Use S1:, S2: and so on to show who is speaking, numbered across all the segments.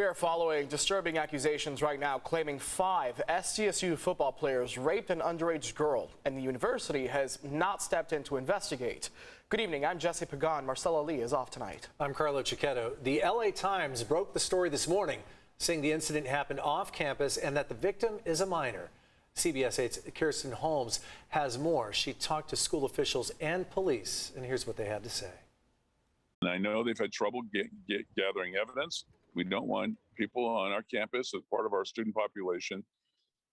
S1: We are following disturbing accusations right now claiming 5 SDSU football players raped an underage girl, and the university has not stepped in to investigate. Good evening, I'm Jesse Pagan. Marcella Lee is off tonight.
S2: I'm Carlo Cicchetto. The LA Times broke the story this morning, saying the incident happened off campus and that the victim is a minor. CBS 8's Kirsten Holmes has more. She talked to school officials and police, and here's what they had to say.
S3: And I know they've had trouble gathering evidence. We don't want people on our campus as part of our student population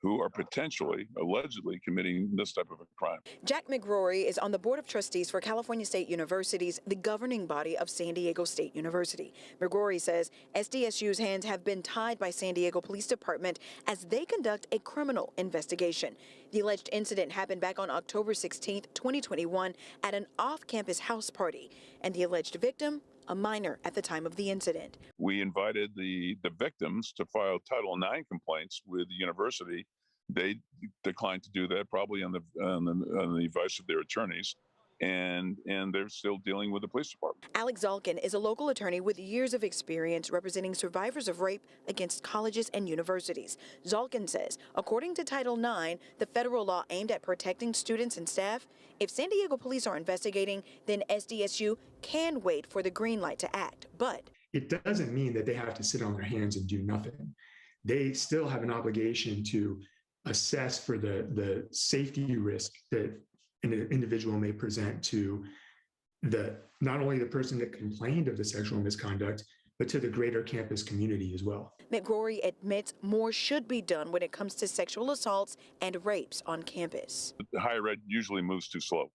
S3: who are potentially, allegedly committing this type of a crime.
S4: Jack McGrory is on the Board of Trustees for California State Universities, the governing body of San Diego State University. McGrory says SDSU's hands have been tied by San Diego Police Department as they conduct a criminal investigation. The alleged incident happened back on October 16, 2021 at an off-campus house party, and the alleged victim, a minor at the time of the incident.
S3: We invited the victims to file Title IX complaints with the university. They declined to do that, probably on the advice of their attorneys. And they're still dealing with the police department.
S4: Alex Zalkin is a local attorney with years of experience representing survivors of rape against colleges and universities. Zalkin says, according to Title IX, the federal law aimed at protecting students and staff, if San Diego police are investigating, then SDSU can wait for the green light to act. But
S5: it doesn't mean that they have to sit on their hands and do nothing. They still have an obligation to assess for the safety risk that an individual may present to not only the person that complained of the sexual misconduct, but to the greater campus community as well.
S4: McGrory admits more should be done when it comes to sexual assaults and rapes on campus.
S3: The higher ed usually moves too slow.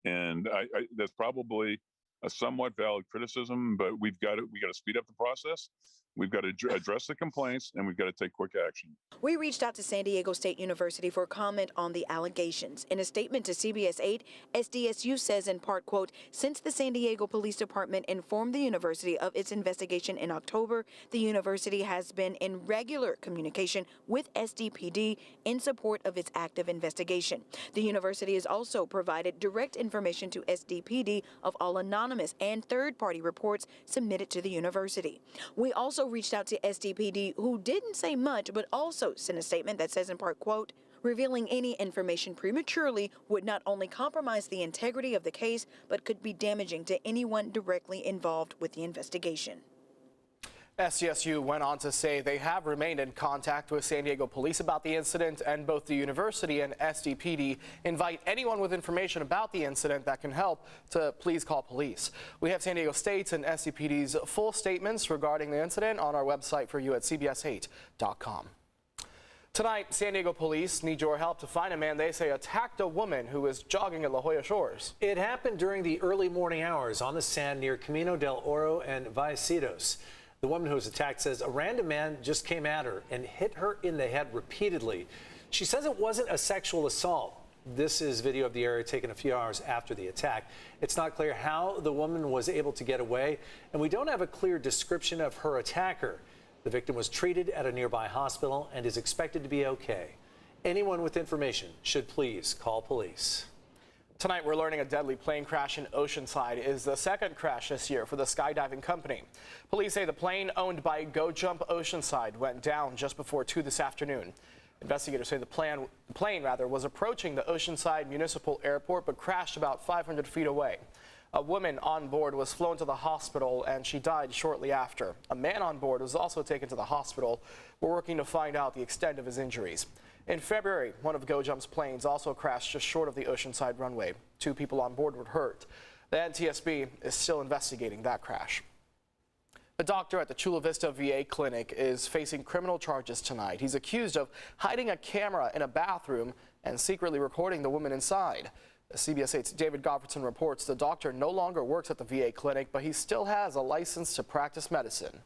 S3: And that's probably a somewhat valid criticism, but we got to speed up the process. We've got to address the complaints, and we've got to take quick action.
S4: We reached out to San Diego State University for comment on the allegations. In a statement to CBS 8, SDSU says in part, quote, since the San Diego Police Department informed the university of its investigation in October, the university has been in regular communication with SDPD in support of its active investigation. The university has also provided direct information to SDPD of all anonymous and third-party reports submitted to the university. We also reached out to SDPD, who didn't say much, but also sent a statement that says in part, quote, revealing any information prematurely would not only compromise the integrity of the case, but could be damaging to anyone directly involved with the investigation.
S1: SDSU went on to say they have remained in contact with San Diego police about the incident, and both the university and SDPD invite anyone with information about the incident that can help to please call police. We have San Diego State's and SDPD's full statements regarding the incident on our website for you at cbs8.com. Tonight, San Diego police need your help to find a man they say attacked a woman who was jogging at Jolla Shores.
S2: It happened during the early morning hours on the sand near Camino del Oro and Vallecitos. The woman who was attacked says a random man just came at her and hit her in the head repeatedly. She says it wasn't a sexual assault. This is video of the area taken a few hours after the attack. It's not clear how the woman was able to get away, and we don't have a clear description of her attacker. The victim was treated at a nearby hospital and is expected to be okay. Anyone with information should please call police.
S1: Tonight, we're learning a deadly plane crash in Oceanside is the second crash this year for the skydiving company. Police say the plane owned by Go Jump Oceanside went down just before 2 this afternoon. Investigators say the plane was approaching the Oceanside Municipal Airport but crashed about 500 feet away. A woman on board was flown to the hospital and she died shortly after. A man on board was also taken to the hospital. We're working to find out the extent of his injuries. In February, one of Go Jump's planes also crashed just short of the Oceanside runway. 2 people on board were hurt. The NTSB is still investigating that crash. A doctor at the Chula Vista VA clinic is facing criminal charges tonight. He's accused of hiding a camera in a bathroom and secretly recording the woman inside. CBS 8's David Goffredson reports the doctor no longer works at the VA clinic, but he still has a license to practice medicine.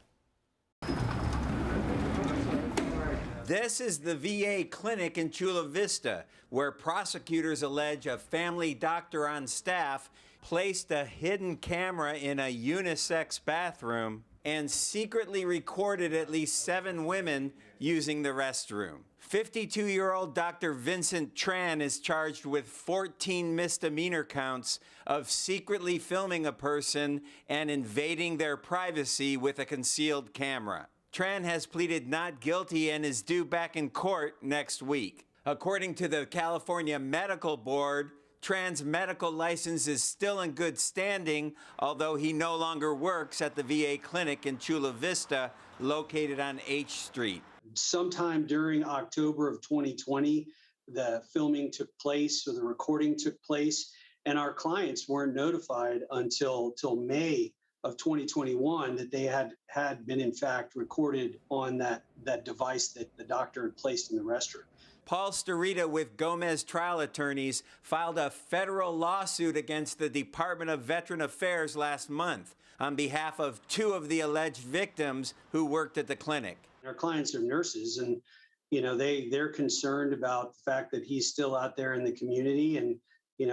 S6: This is the VA clinic in Chula Vista, where prosecutors allege a family doctor on staff placed a hidden camera in a unisex bathroom and secretly recorded at least 7 women using the restroom. 52-year-old Dr. Vincent Tran is charged with 14 misdemeanor counts of secretly filming a person and invading their privacy with a concealed camera. Tran has pleaded not guilty and is due back in court next week. According to the California Medical Board, Tran's medical license is still in good standing, although he no longer works at the VA clinic in Chula Vista, located on H Street.
S7: Sometime during October of 2020, the filming took place, or the recording took place, and our clients weren't notified until May of 2021 that they had been in fact recorded on that device that the doctor had placed in the restroom.
S6: Paul Starita with Gomez Trial Attorneys filed a federal lawsuit against the Department of Veteran Affairs last month on behalf of two of the alleged victims who worked at the clinic.
S7: Our clients are nurses, and they're concerned about the fact that he's still out there in the community and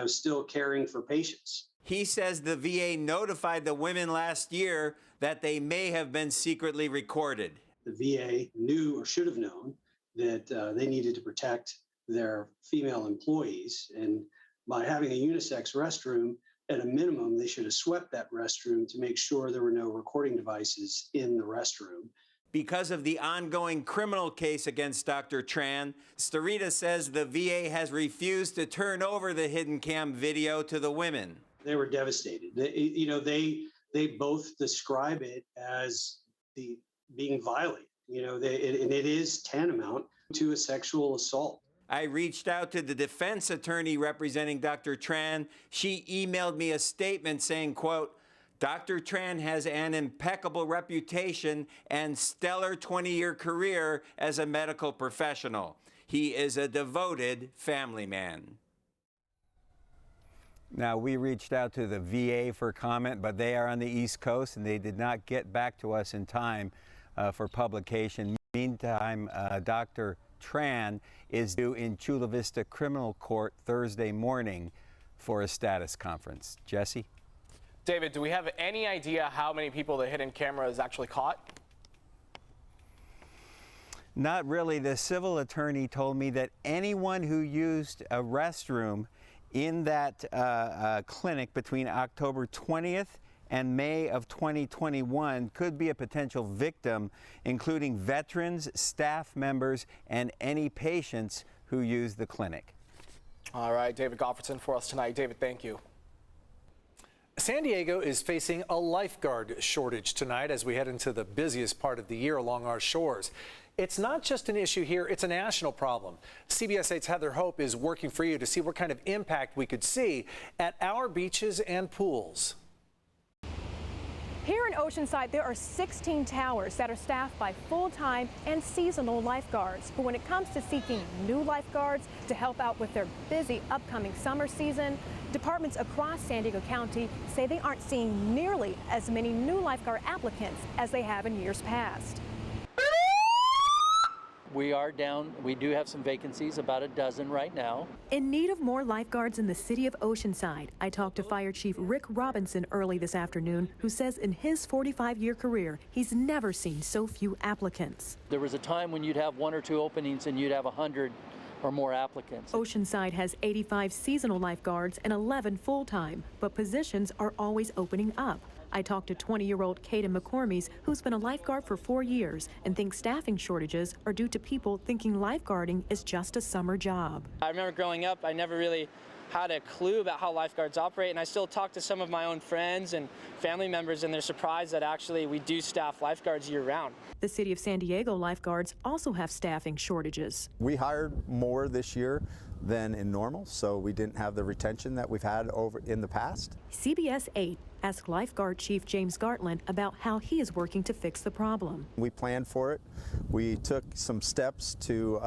S7: still caring for patients.
S6: He says the VA notified the women last year that they may have been secretly recorded.
S7: The VA knew, or should have known, that they needed to protect their female employees. And by having a unisex restroom, at a minimum, they should have swept that restroom to make sure there were no recording devices in the restroom.
S6: Because of the ongoing criminal case against Dr. Tran, Starita says the VA has refused to turn over the hidden cam video to the women.
S7: They were devastated. They both describe it as being violated. And it is tantamount to a sexual assault.
S6: I reached out to the defense attorney representing Dr. Tran. She emailed me a statement saying, quote, Dr. Tran has an impeccable reputation and stellar 20-year career as a medical professional. He is a devoted family man. Now, we reached out to the VA for comment, but they are on the East Coast and they did not get back to us in time for publication. Meantime, Dr. Tran is due in Chula Vista Criminal Court Thursday morning for a status conference. Jesse?
S1: David, do we have any idea how many people the hidden camera has actually caught?
S6: Not really. The civil attorney told me that anyone who used a restroom in that clinic between October 20th and May of 2021 could be a potential victim, including veterans, staff members, and any patients who use the clinic.
S1: All right, David Gofferson for us tonight. David, thank you.
S2: San Diego is facing a lifeguard shortage tonight as we head into the busiest part of the year along our shores. It's not just an issue here, it's a national problem. CBS 8's Heather Hope is working for you to see what kind of impact we could see at our beaches and pools.
S8: Here in Oceanside, there are 16 towers that are staffed by full-time and seasonal lifeguards. But when it comes to seeking new lifeguards to help out with their busy upcoming summer season, departments across San Diego County say they aren't seeing nearly as many new lifeguard applicants as they have in years past.
S9: We are down. We do have some vacancies, about a dozen right now.
S8: In need of more lifeguards in the city of Oceanside, I talked to Fire Chief Rick Robinson early this afternoon, who says in his 45-year career, he's never seen so few applicants.
S9: There was a time when you'd have 1 or 2 openings and you'd have 100 or more applicants.
S8: Oceanside has 85 seasonal lifeguards and 11 full-time, but positions are always opening up. I talked to 20-year-old Kaden McCormies, who's been a lifeguard for 4 years and thinks staffing shortages are due to people thinking lifeguarding is just a summer job.
S10: I remember growing up, I never really had a clue about how lifeguards operate, and I still talk to some of my own friends and family members, and they're surprised that actually we do staff lifeguards year-round.
S8: The city of San Diego lifeguards also have staffing shortages.
S11: We hired more this year than in normal, so we didn't have the retention that we've had over in the past.
S8: CBS 8 asked Lifeguard Chief James Gartland about how he is working to fix the problem.
S11: We planned for it. We took some steps to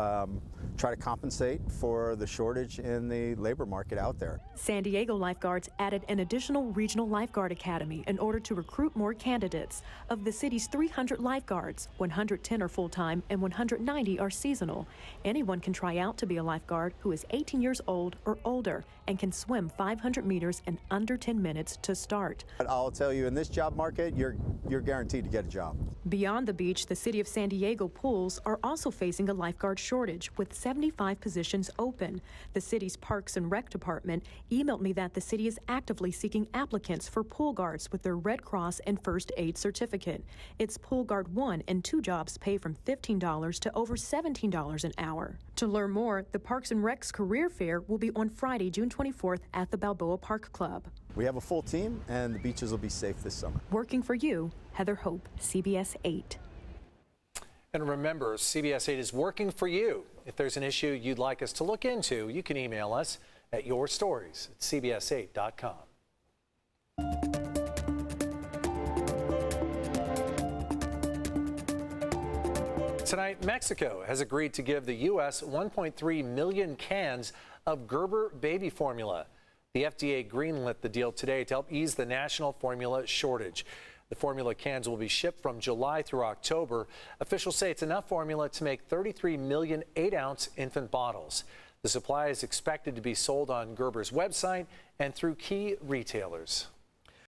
S11: try to compensate for the shortage in the labor market out there.
S8: San Diego lifeguards added an additional regional lifeguard academy in order to recruit more candidates. Of the city's 300 lifeguards, 110 are full-time and 190 are seasonal. Anyone can try out to be a lifeguard who is 18 years old or older and can swim 500 meters in under 10 minutes to start.
S11: But I'll tell you, in this job market, you're guaranteed to get a job.
S8: Beyond the beach, the city of San Diego pools are also facing a lifeguard shortage, with 75 positions open. The city's Parks and Rec department emailed me that the city is actively seeking applicants for pool guards with their Red Cross and First Aid certificate. It's Pool Guard 1 and 2 jobs pay from $15 to over $17 an hour. To learn more, the Parks and Rec's career fair will be on Friday, June 24th at the Balboa Park Club.
S11: We have a full team, and the beaches will be safe this summer.
S8: Working for you, Heather Hope, CBS 8.
S2: And remember, CBS 8 is working for you. If there's an issue you'd like us to look into, you can email us at yourstories@cbs8.com. Tonight, Mexico has agreed to give the U.S. 1.3 million cans of Gerber baby formula. The FDA greenlit the deal today to help ease the national formula shortage. The formula cans will be shipped from July through October. Officials say it's enough formula to make 33 million 8-ounce infant bottles. The supply is expected to be sold on Gerber's website and through key retailers.